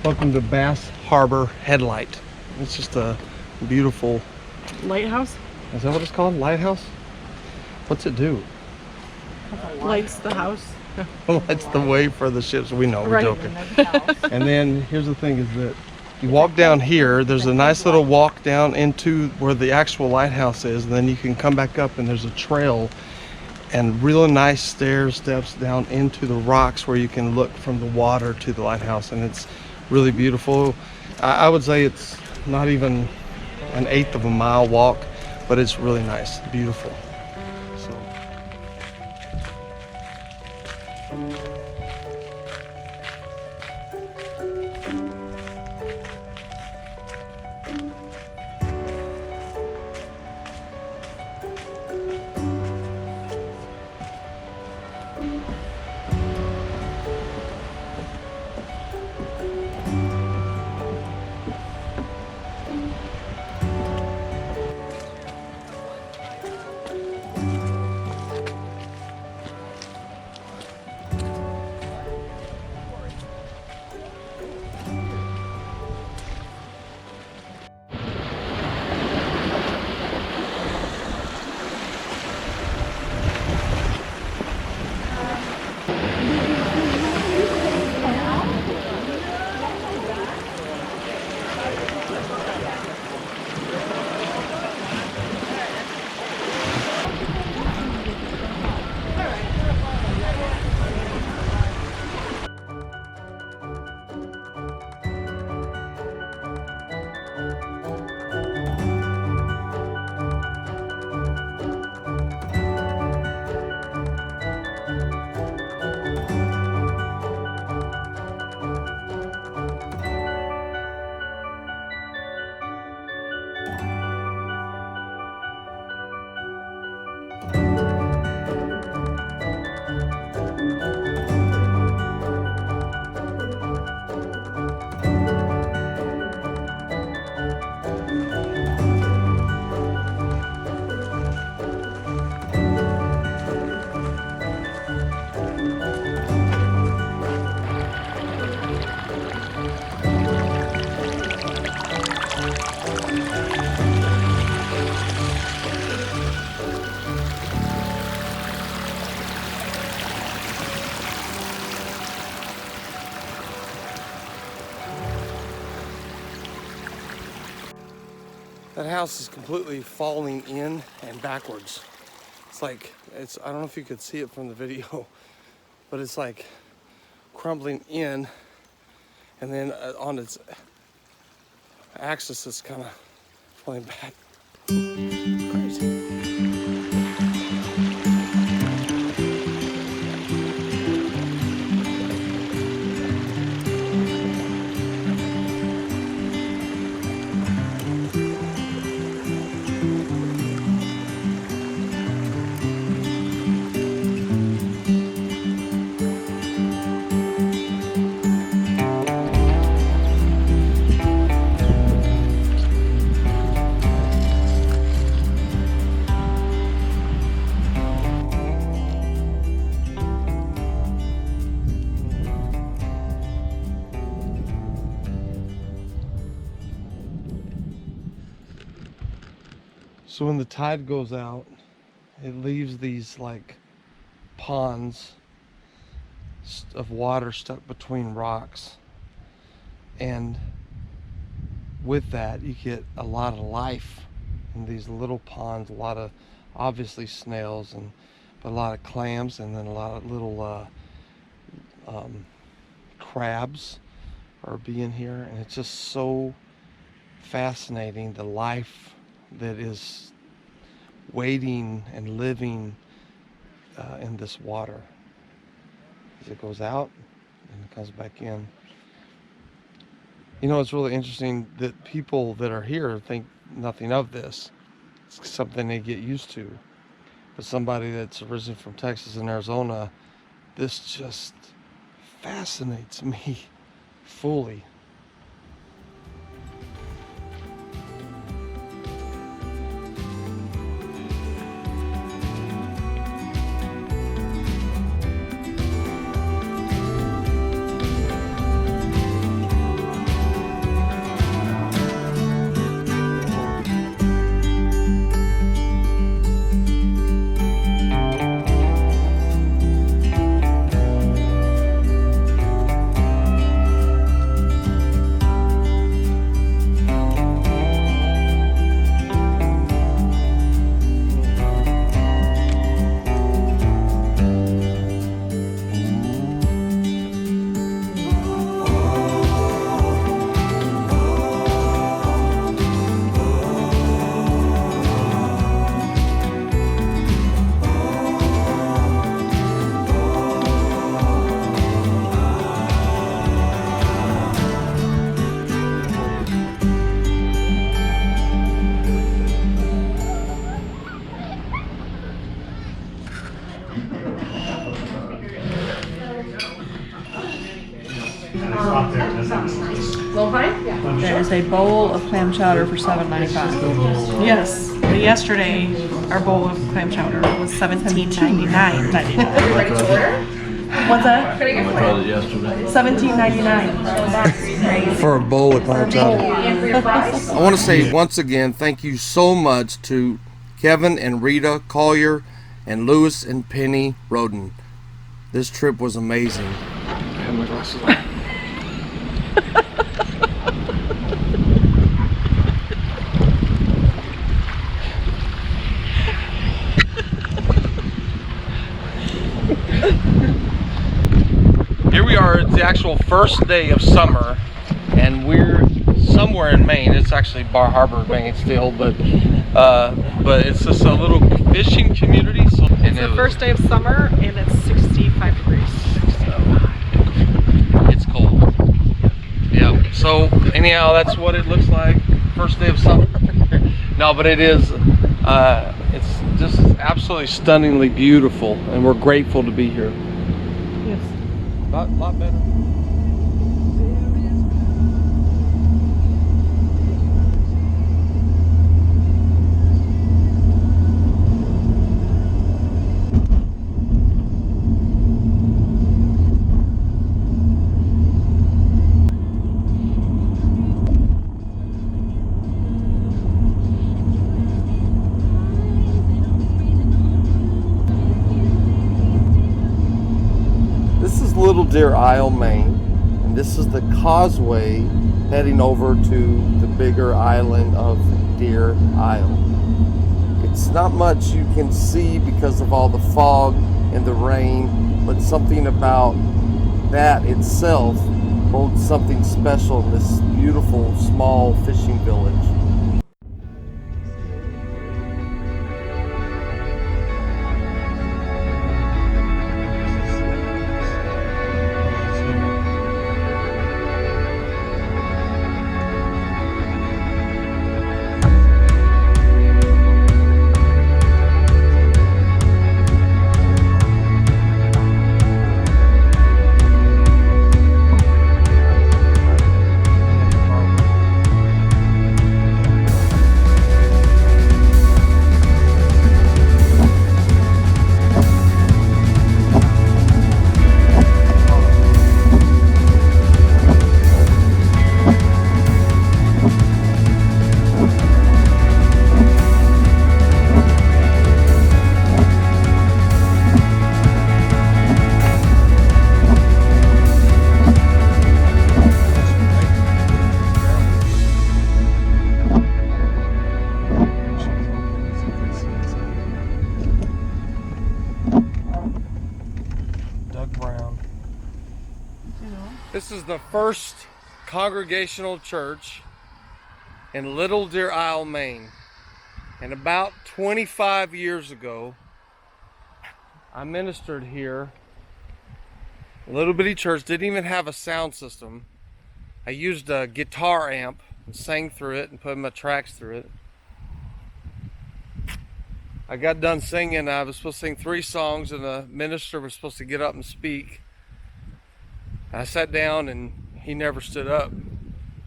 Welcome to Bar Harbor Headlight. It's just a beautiful lighthouse. Is that what it's called? Lighthouse? What's it do? Lights the house. Lights the way for the ships. We know, we're Right. joking. And then here's the thing is that you walk down here, there's a nice little walk down into where the actual lighthouse is, and then you can come back up and there's a trail and real nice steps down into the rocks where you can look from the water to the lighthouse, and it's really beautiful. I would say it's not even an eighth of a mile walk, but it's really nice, beautiful. So that house is completely falling in and backwards. It's like, I don't know if you could see it from the video, but it's like crumbling in, and then on its axis it's kind of falling back. Crazy. So when the tide goes out, it leaves these like ponds of water stuck between rocks, and with that you get a lot of life in these little ponds, a lot of obviously snails, but a lot of clams, and then a lot of little crabs are being here, and it's just so fascinating, the life that is waiting and living in this water as it goes out and it comes back in. You know, it's really interesting that people that are here think nothing of this. It's something they get used to. But somebody that's arisen from Texas and Arizona, this just fascinates me fully. There is a bowl of clam chowder for $7.95. Yes. But yesterday, our bowl of clam chowder was $17.99. Ready to order? What's that? $17.99. For a bowl of clam chowder. And for your fries? I want to say once again, thank you so much to Kevin and Rita Collier and Lewis and Penny Roden. This trip was amazing. I have my glasses on. Here we are, it's the actual first day of summer, and we're somewhere in Maine. It's actually Bar Harbor, Maine still, but it's just a little fishing community. So It's the first day of summer, and it's 65 degrees. It's cold. Yeah. So anyhow, that's what it looks like. First day of summer. No, but it is. It's just absolutely stunningly beautiful, and we're grateful to be here. Yes. Lot better. This is Little Deer Isle, Maine, and this is the causeway heading over to the bigger island of Deer Isle. It's not much you can see because of all the fog and the rain, but something about that itself holds something special in this beautiful small fishing village. This is the first congregational church in Little Deer Isle, Maine. And about 25 years ago, I ministered here. A little bitty church, didn't even have a sound system. I used a guitar amp and sang through it and put my tracks through it. I got done singing. I was supposed to sing 3 songs, and the minister was supposed to get up and speak. I sat down, and he never stood up.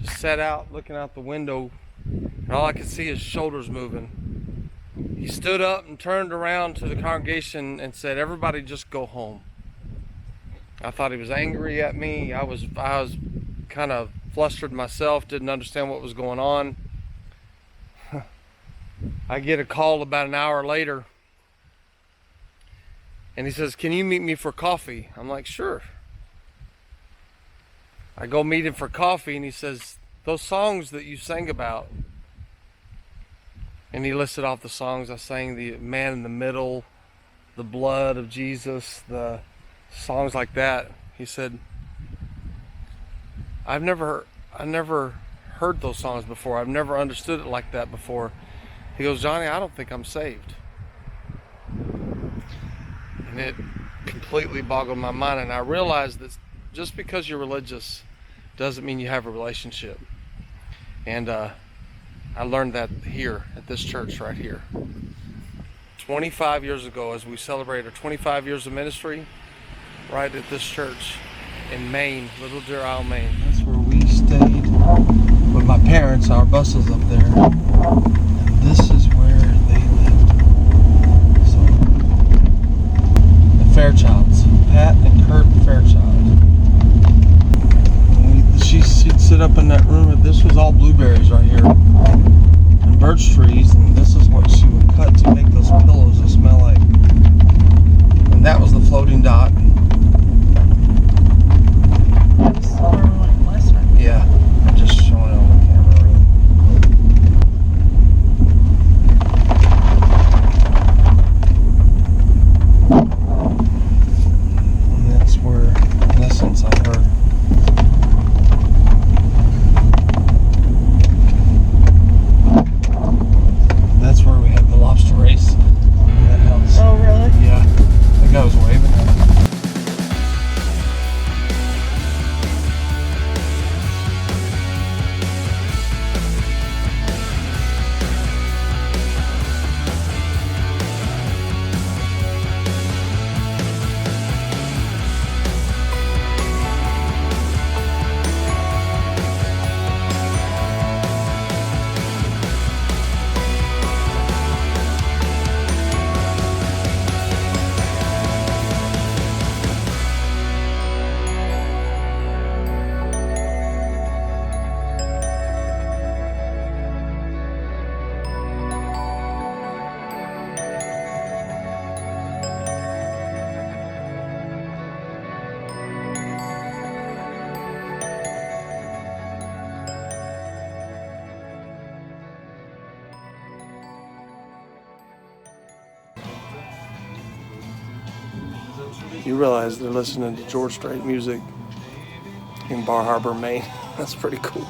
Just sat out looking out the window, and all I could see is shoulders moving. He stood up and turned around to the congregation and said, "Everybody just go home." I thought he was angry at me. I was kind of flustered myself, didn't understand what was going on. I get a call about an hour later, and he says, "Can you meet me for coffee?" I'm like, "Sure." I go meet him for coffee, and he says, "Those songs that you sang about," and he listed off the songs I sang, the Man in the Middle, the Blood of Jesus, the songs like that. He said, I've never heard those songs before. I've never understood it like that before. He goes, "Johnny, I don't think I'm saved." And it completely boggled my mind, and I realized that just because you're religious doesn't mean you have a relationship. And I learned that here at this church right here. 25 years ago, as we celebrated our 25 years of ministry, right at this church in Maine, Little Deer Isle, Maine. That's where we stay. with my parents. Our bus is up there, and this is where they lived. So the Fairchilds, Pat and Kurt Fairchild. She'd sit up in that room, and this was all blueberries right here, and birch trees, and this is what she would cut to make those pillows that smell like. And that was the floating dot. Yeah, I'm just showing it on the camera. And that's where, in essence, I heard. That's where we had the lobster race in that house. Oh, really? Yeah, that guy was waving at me. You realize they're listening to George Strait music in Bar Harbor, Maine. That's pretty cool.